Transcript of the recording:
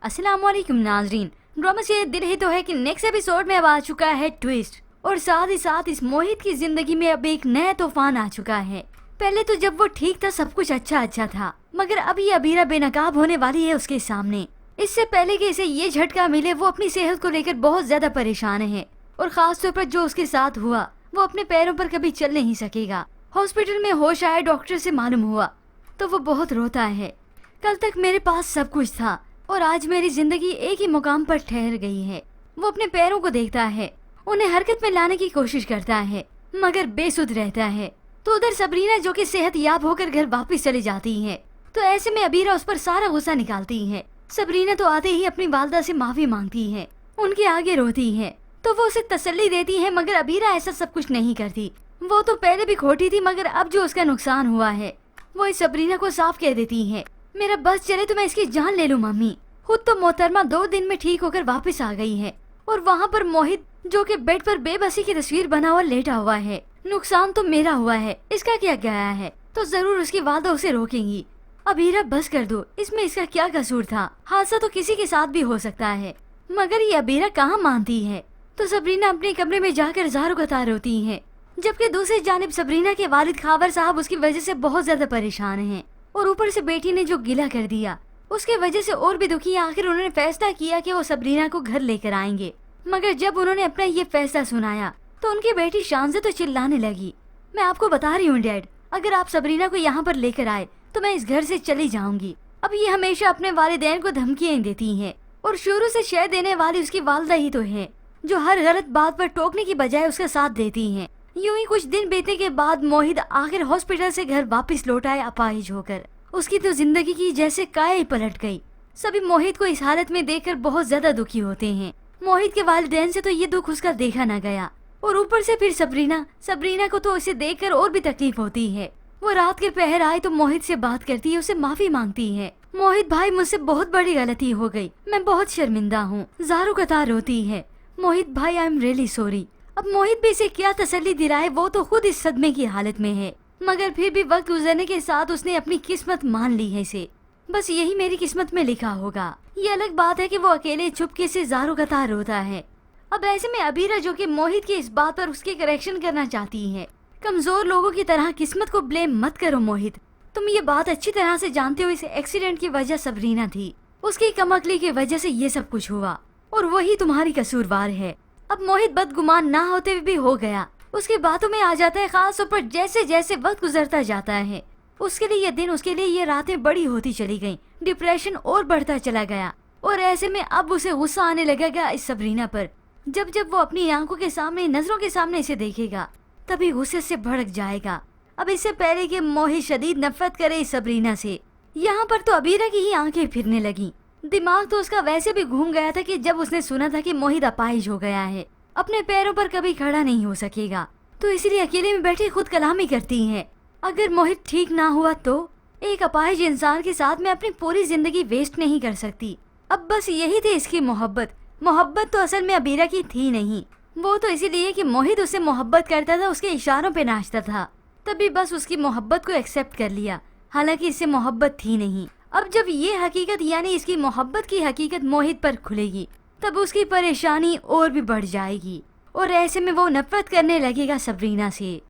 अस्सलाम वालेकुम नाजरीन। ड्रामा से दिल ही तो है कि नेक्स्ट एपिसोड में अब आ चुका है ट्विस्ट, और साथ ही साथ इस मोहित की जिंदगी में अब एक नया तूफान आ चुका है। पहले तो जब वो ठीक था सब कुछ अच्छा था, मगर अब ये अबीरा बेनकाब होने वाली है उसके सामने। इससे पहले कि इसे ये झटका मिले वो अपनी सेहत को लेकर बहुत ज्यादा परेशान है, और खास तौर पर जो उसके साथ हुआ वो अपने पैरों पर कभी चल नहीं सकेगा। हॉस्पिटल में होश आए डॉक्टर से मालूम हुआ तो वो बहुत रोता है। कल तक मेरे पास सब कुछ था और आज मेरी जिंदगी एक ही मुकाम पर ठहर गई है। वो अपने पैरों को देखता है, उन्हें हरकत में लाने की कोशिश करता है मगर बेसुध रहता है। तो उधर सबरीना जो कि सेहत याब होकर घर वापस चली जाती है, तो ऐसे में अबीरा उस पर सारा गुस्सा निकालती है। सबरीना तो आते ही अपनी वालदा से माफी मांगती है, उनके आगे रोती है, तो वो उसे तसल्ली देती है, मगर अबीरा ऐसा सब कुछ नहीं करती। वो तो पहले भी खोटी थी, मगर अब जो उसका नुकसान हुआ है वो इस सबरीना को साफ कह देती है, मेरा बस चले तो मैं इसकी जान ले लूं मम्मी। खुद तो मोहतरमा 2 दिन में ठीक होकर वापस आ गई है, और वहाँ पर मोहित जो कि बेड पर बेबसी की तस्वीर बना हुआ लेटा हुआ है। नुकसान तो मेरा हुआ है, इसका क्या गया है, तो जरूर उसकी वालदा उसे रोकेंगी। अबीरा बस कर दो, इसमें इसका क्या कसूर था, हादसा तो किसी के साथ भी हो सकता है। मगर ये अबीरा कहाँ मानती है, तो सबरीना अपने कमरे में जाकर ज़ारो कतार रोती है। जबकि दूसरी जानिब सबरीना के वालिद खावर साहब उसकी वजह से बहुत ज्यादा परेशान हैं, और ऊपर से बेटी ने जो गिला कर दिया उसके वजह से और भी दुखी। आखिर उन्होंने फैसला किया कि वो सबरीना को घर लेकर आएंगे, मगर जब उन्होंने अपना ये फैसला सुनाया तो उनकी बेटी शानज़ा तो चिल्लाने लगी, मैं आपको बता रही हूँ डैड, अगर आप सबरीना को यहाँ पर लेकर आए तो मैं इस घर से चली जाऊंगी। अब ये हमेशा अपने वालिदैन को धमकियाँ देती हैं, और शुरू से शय देने वाली उसकी वालदा ही तो है, जो हर गलत बात पर टोकने की बजाय उसका साथ देती हैं। यूं ही कुछ दिन बीतने के बाद मोहित आखिर हॉस्पिटल से घर वापस लौट आए अपाहिज होकर। उसकी तो जिंदगी की जैसे काया ही पलट गई। सभी मोहित को इस हालत में देखकर बहुत ज्यादा दुखी होते हैं। मोहित के वालिदैन से तो ये दुख उसका देखा न गया, और ऊपर से फिर सबरीना को तो इसे देखकर और भी तकलीफ होती है। वो रात के पहर आए तो मोहित से बात करती है, उसे माफी मांगती है, मोहित भाई मुझसे बहुत बड़ी गलती हो गई, मैं बहुत शर्मिंदा हूँ। ज़ारो कतार रोती है, मोहित भाई आई एम रियली सॉरी। अब मोहित भी इसे क्या तसल्ली दिलाए, वो तो खुद इस सदमे की हालत में है, मगर फिर भी वक्त गुजरने के साथ उसने अपनी किस्मत मान ली है इसे। बस यही मेरी किस्मत में लिखा होगा। ये अलग बात है कि वो अकेले चुपके से ज़ारो कतार रोता है। अब ऐसे में अबीरा जो कि मोहित की इस बात पर उसके करेक्शन करना चाहती है, कमजोर लोगों की तरह किस्मत को ब्लेम मत करो मोहित, तुम ये बात अच्छी तरह से जानते हो, इस एक्सीडेंट की वजह सबरीना थी, उसकी कमअक्ली की वजह से ये सब कुछ हुआ, और वही तुम्हारी कसूरवार है। अब मोहित बदगुमान ना होते हुए भी हो गया, उसकी बातों में आ जाता है, खास तौर पर जैसे जैसे वक्त गुजरता जाता है उसके लिए ये दिन, उसके लिए ये रातें बड़ी होती चली गईं, डिप्रेशन और बढ़ता चला गया। और ऐसे में अब उसे गुस्सा आने लगेगा इस सबरीना पर। जब जब वो अपनी आंखों के सामने, नजरों के सामने इसे देखेगा तभी गुस्से से भड़क जाएगा। अब इससे पहले कि मोहित शदीद नफरत करे इस सबरीना से, यहाँ पर तो अबीरा की ही आंखें फिरने लगी। दिमाग तो उसका वैसे भी घूम गया था कि जब उसने सुना था कि मोहित अपाहिज हो गया है, अपने पैरों पर कभी खड़ा नहीं हो सकेगा, तो इसलिए अकेले में बैठे खुद कलामी करती है। अगर मोहित ठीक ना हुआ तो एक अपाहिज इंसान के साथ मैं अपनी पूरी जिंदगी वेस्ट नहीं कर सकती। अब बस यही थी इसकी मोहब्बत तो असल में अबीरा की थी नहीं, वो तो इसीलिए कि मोहित उससे मोहब्बत करता था, उसके इशारों पे नाचता था, तभी बस उसकी मोहब्बत को एक्सेप्ट कर लिया, हालांकि इससे मोहब्बत थी नहीं। अब जब ये हकीकत यानी इसकी मोहब्बत की हकीकत मोहित पर खुलेगी तब उसकी परेशानी और भी बढ़ जाएगी, और ऐसे में वो नफरत करने लगेगा सबरीना से।